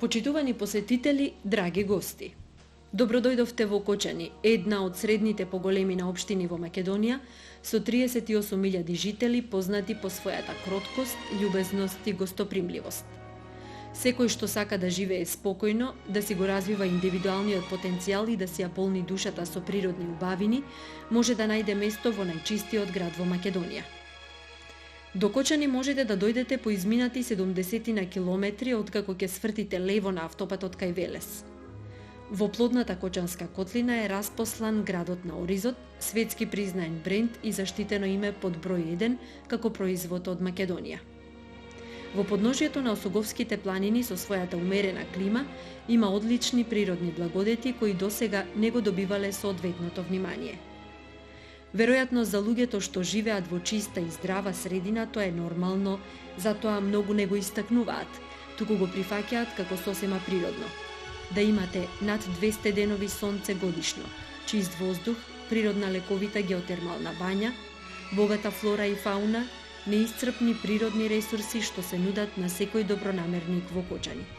Почитувани посетители, драги гости. Добро дојдовте во Кочани, една од средните по големина општини во Македонија, со 38.000 жители познати по својата кроткост, љубезност и гостопримливост. Секој што сака да живее спокојно, да си го развива индивидуалниот потенцијал и да си ја полни душата со природни убавини, може да најде место во најчистиот град во Македонија. До Кочани можете да дојдете по изминати 70 на километри откако ќе свртите лево на автопатот кај Велес. Во плодната Кочанска котлина е распослан градот на оризот, светски признаен бренд и заштитено име под број 1 како производ од Македонија. Во подножието на Осоговските планини со својата умерена клима има одлични природни благодети кои досега не го добивале соодветното внимание. Веројатно за луѓето што живеат во чиста и здрава средина тоа е нормално, затоа многу не го истакнуваат, туку го прифаќаат како сосема природно. Да имате над 200 денови сонце годишно, чист воздух, природна лековита геотермална бања, богата флора и фауна, неисцрпни природни ресурси што се нудат на секој добронамерник во Кочани.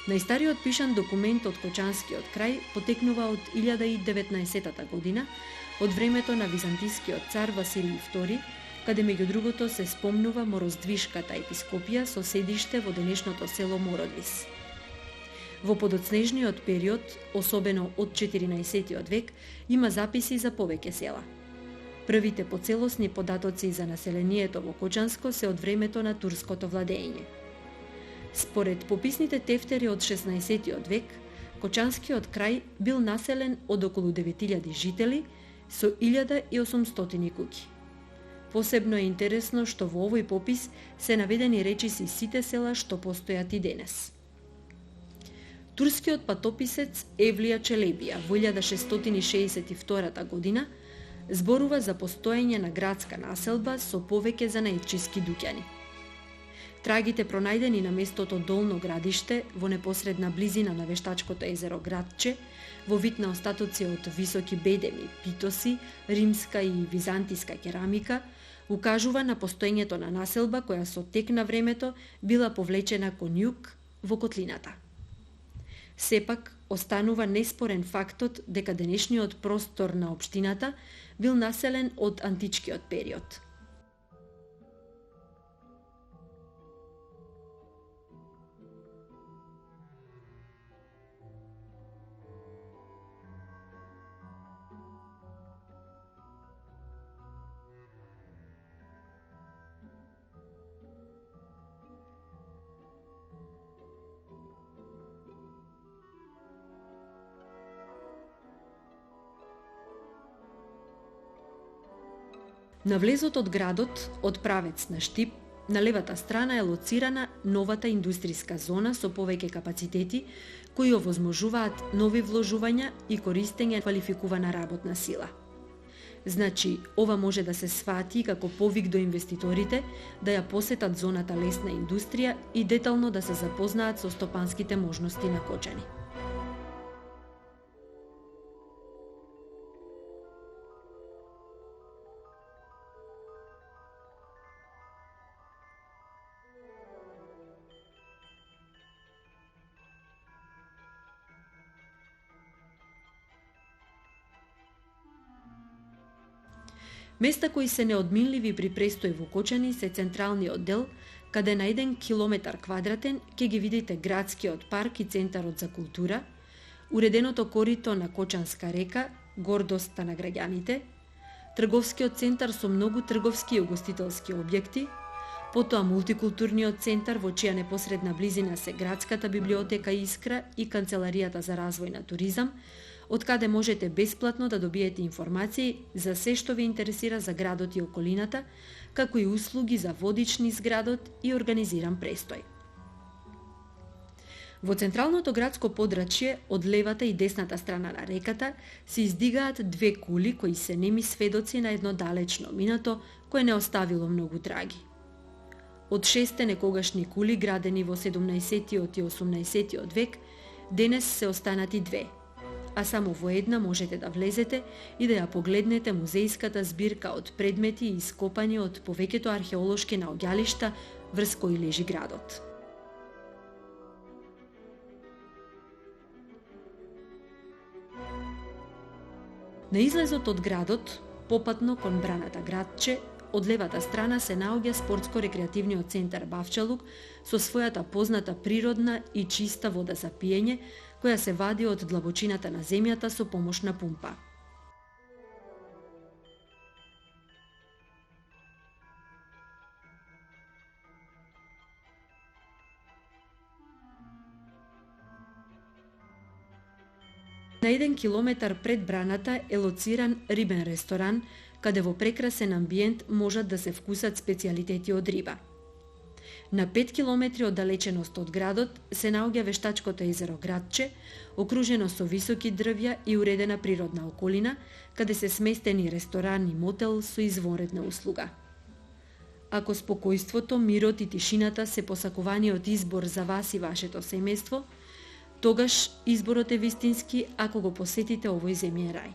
Најстариот пишан документ од Кочанскиот крај потекнува од 1019 година, од времето на византискиот цар Василий II, каде меѓу другото се спомнува Мороздвишката епископија со седиште во денешното село Мородвис. Во подоцнежниот период, особено од 14 век, има записи за повеќе села. Првите поцелосни податоци за населението во Кочанско се од времето на турското владење. Според пописните тефтери од 16 век, Кочанскиот крај бил населен од околу 9000 жители со 1800 куќи. Посебно е интересно што во овој попис се наведени речиси сите села што постојат и денес. Турскиот патописец Евлија Челебија во 1662 година зборува за постоење на градска населба со повеќе занаетчиски дуќани. Трагите пронајдени на местото Долно градиште во непосредна близина на вештачкото езеро Градче, во вид на остатоци од високи бедеми, питоси, римска и византиска керамика, укажува на постоењето на населба која со тек на времето била повлечена кон југ во котлината. Сепак, останува неспорен фактот дека денешниот простор на општината бил населен од античкиот период. На влезот од градот, од правец на Штип, на левата страна е лоцирана новата индустријска зона со повеќе капацитети, кои овозможуваат нови вложувања и користење квалификувана работна сила. Значи, ова може да се свати како повик до инвеститорите да ја посетат зоната лесна индустрија и детално да се запознаат со стопанските можности на Кочани. Места кои се неодминливи при престој во Кочани се централниот дел, каде на 1 километар квадратен ќе ги видите градскиот парк и центарот за култура, уреденото корито на Кочанска река, гордоста на граѓаните, трговскиот центар со многу трговски и угостителски објекти, потоа мултикултурниот центар во чија непосредна близина се градската библиотека Искра и канцеларијата за развој на туризам, од каде можете бесплатно да добиете информации за се што ве интересира за градот и околината, како и услуги за водични низ градот и организиран престој. Во централното градско подрачје, од левата и десната страна на реката, се издигаат две кули кои се неми сведоци на едно далечно минато кое не оставило многу траги. Од 6 некогашни кули градени во 17 и 18 век, денес се останати две, а само во една можете да влезете и да ја погледнете музејската збирка од предмети ископани од повеќето археолошки наоѓалишта врз кои лежи градот. На излезот од градот, попатно кон браната градче, од левата страна се наоѓа спортско-рекреативниот центар Бавчалук со својата позната природна и чиста вода за пиење, која се вади од длабочината на земјата со помош на пумпа. На 1 километар пред браната е лоциран рибен ресторан, каде во прекрасен амбиент можат да се вкусат специјалитети од риба. На 5 километри оддалеченост од градот се наоѓа вештачкото езеро Градче, окружено со високи дрвја и уредена природна околина, каде се сместени ресторан и мотел со извонредна услуга. Ако спокојството, мирот и тишината се посакуваниот избор за вас и вашето семејство, тогаш изборот е вистински ако го посетите овој земјен рај.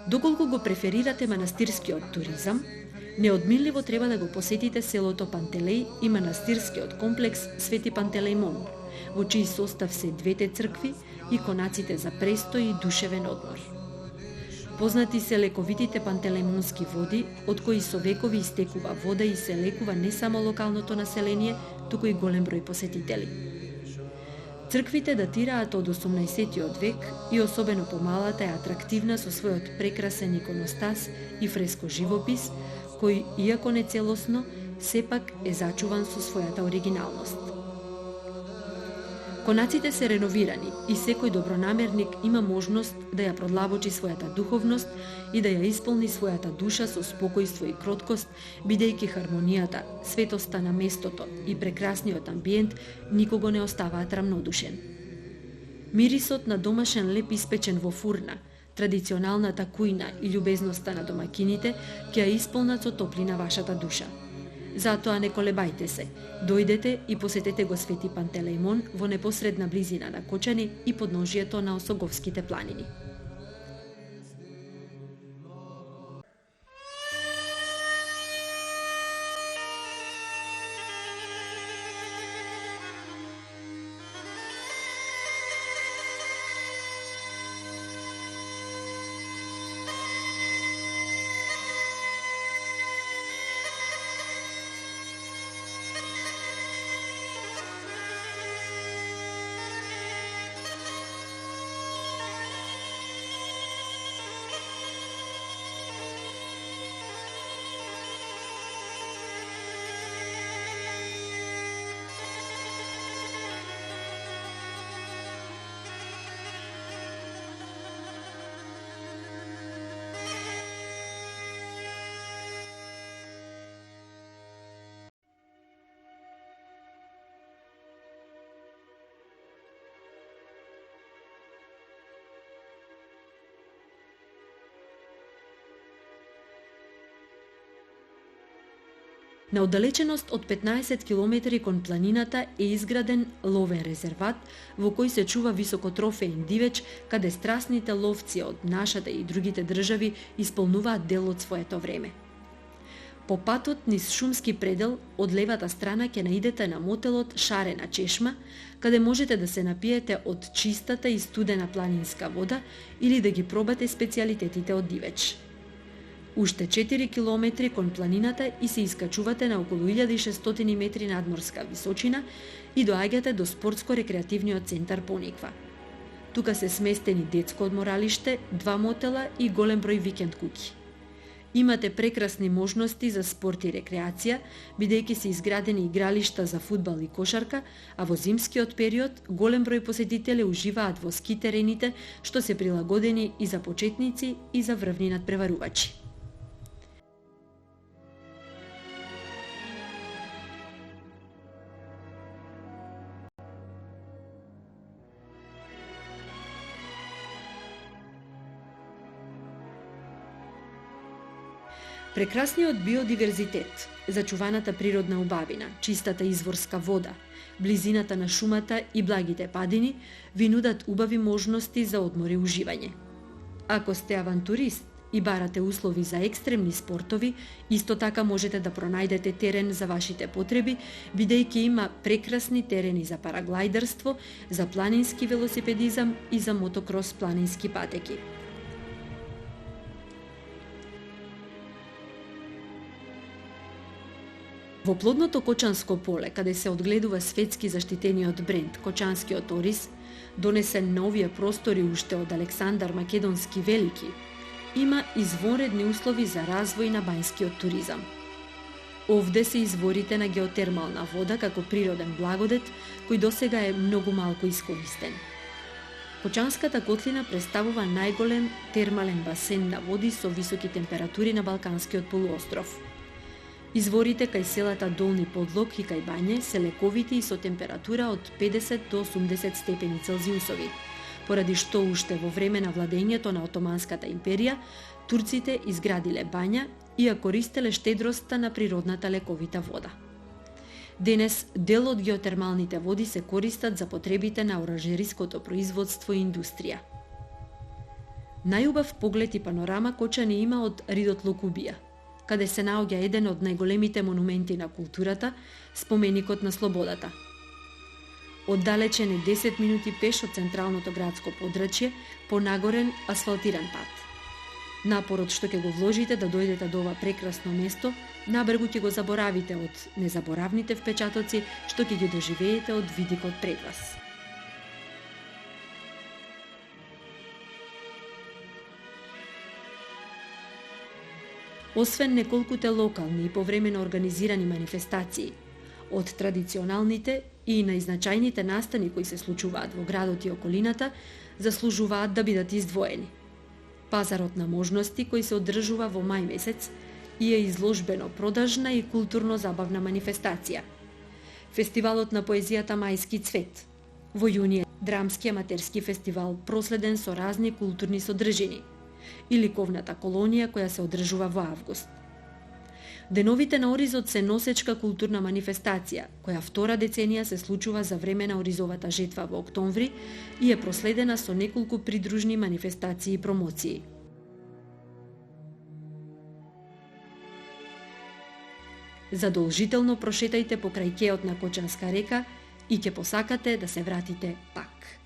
Доколку го преферирате манастирскиот туризам, неодминливо треба да го посетите селото Пантелеј и манастирскиот комплекс Свети Пантелејмон, во чиј состав се двете цркви и конаците за престој и душевен одмор. Познати се лековитите пантелејмонски води, од кои со векови истекува вода и се лекува не само локалното население, туку и голем број посетители. Црквите датираат од 18 век и особено помалата е атрактивна со својот прекрасен иконостас и фреско живопис, кој, иако не целосно, сепак е зачуван со својата оригиналност. Конаците се реновирани и секој добронамерник има можност да ја продлабочи својата духовност и да ја исполни својата душа со спокојство и кроткост, бидејќи хармонијата, светоста на местото и прекрасниот амбиент никого не оставаат рамнодушен. Мирисот на домашен леп испечен во фурна, традиционалната кујна и љубезноста на домакините ќе ја исполнат со топлина вашата душа. Затоа не колебајте се, дојдете и посетете го Свети Пантелејмон во непосредна близина на Кочани и подножието на Осоговските планини. На оддалеченост од 15 километри кон планината е изграден ловен резерват во кој се чува високотрофеен дивеч, каде страсните ловци од нашата и другите држави исполнуваат дел од своето време. По патот низ шумски предел од левата страна ќе наидете на мотелот Шарена чешма, каде можете да се напиете од чистата и студена планинска вода или да ги пробате специјалитетите од дивеч. Уште 4 километри кон планината и се искачувате на околу 1600 метри надморска височина и доаѓате до спортско-рекреативниот центар Пониква. Тука се сместени детско одморалиште, 2 мотела и голем број викенд куќи. Имате прекрасни можности за спорт и рекреација, бидејќи се изградени игралишта за фудбал и кошарка, а во зимскиот период голем број посетители уживаат во ски терените, што се прилагодени и за почетници и за врвни надпреварувачи. Прекрасниот биодиверзитет, зачуваната природна убавина, чистата изворска вода, близината на шумата и благите падини ви нудат убави можности за одмор и уживање. Ако сте авантурист и барате услови за екстремни спортови, исто така можете да пронајдете терен за вашите потреби, бидејќи има прекрасни терени за параглајдерство, за планински велосипедизам и за мотокрос планински патеки. Во плодното Кочанско поле, каде се одгледува светски заштитениот бренд Кочанскиот ориз, донесен на овие простори уште од Александар Македонски Велики, има извонредни услови за развој на бањскиот туризам. Овде се изворите на геотермална вода како природен благодет, кој досега е многу малку искористен. Кочанската котлина представува најголем термален басен на води со високи температури на Балканскиот полуостров. Изворите кај селата Долни Подлог и кај Бање се лековити и со температура од 50 до 80 степени Целзиусови, поради што уште во време на владењето на Отоманската империја, турците изградиле бања и ја користеле штедроста на природната лековита вода. Денес дел од геотермалните води се користат за потребите на оранжериското производство и индустрија. Најубав поглед и панорама Кочани има од Ридот Локубија, каде се наоѓа еден од најголемите монументи на културата, споменикот на слободата. Оддалечен е 10 минути пеш од централното градско подрачје по нагорен асфалтиран пат. Напорот што ќе го вложите да дојдете до ова прекрасно место, набргу ќе го заборавите од незаборавните впечатоци што ќе ги доживеете од видикот пред вас. Освен неколкуте локални и повремено организирани манифестации, од традиционалните и најзначајните настани кои се случуваат во градот и околината, заслужуваат да бидат издвоени. Пазарот на можности кој се одржува во мај месец и е изложбено продажна и културно-забавна манифестација. Фестивалот на поезијата Мајски цвет. Во јуни драмски аматерски фестивал проследен со разни културни содржини и ликовната колонија која се одржува во август. Деновите на Оризот се носечка културна манифестација, која втора деценија се случува за време на Оризовата жетва во октомври и е проследена со неколку придружни манифестации и промоции. Задолжително прошетајте покрај кеот на Кочанска река и ќе посакате да се вратите пак.